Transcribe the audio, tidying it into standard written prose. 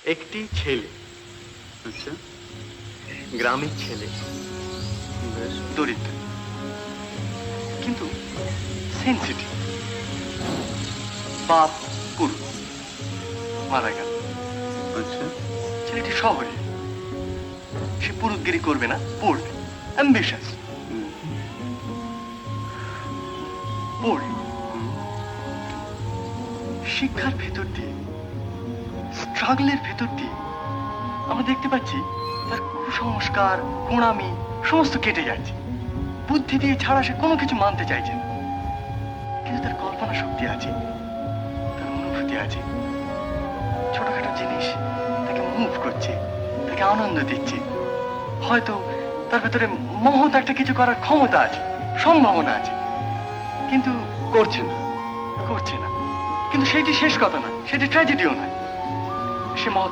একটি ছেলে, আচ্ছা, গ্রামের ছেলে, বেশ। দরিদ্র কিন্তু সেন্সিটিভ। বাপ পুরুষ, মারা গেল। আচ্ছা, ছেলেটি শহরে, সে পুরুতগিরি করবে না, পড়বে, অ্যাম্বিশাস, হুম, পড়বে। শিক্ষার ভেতর দিয়ে, স্ট্রাগলের ভেতর দিয়ে আমরা দেখতে পাচ্ছি তার কুসংস্কার, গোঁড়ামি সমস্ত কেটে যাচ্ছে। বুদ্ধি দিয়ে ছাড়া সে কোনো কিছু মানতে চাইছে না। কিন্তু তার কল্পনা শক্তি আছে, তার অনুভূতি আছে। ছোটখাটো জিনিস তাকে মুভ করছে, তাকে আনন্দ দিচ্ছে। হয়তো তার ভেতরে মহৎ একটা কিছু করার ক্ষমতা আছে, সম্ভাবনা আছে, কিন্তু করছে না। করছে না। কিন্তু সেটি শেষ কথা না, সেটি ট্র্যাজেডিও নয়। সে মহৎ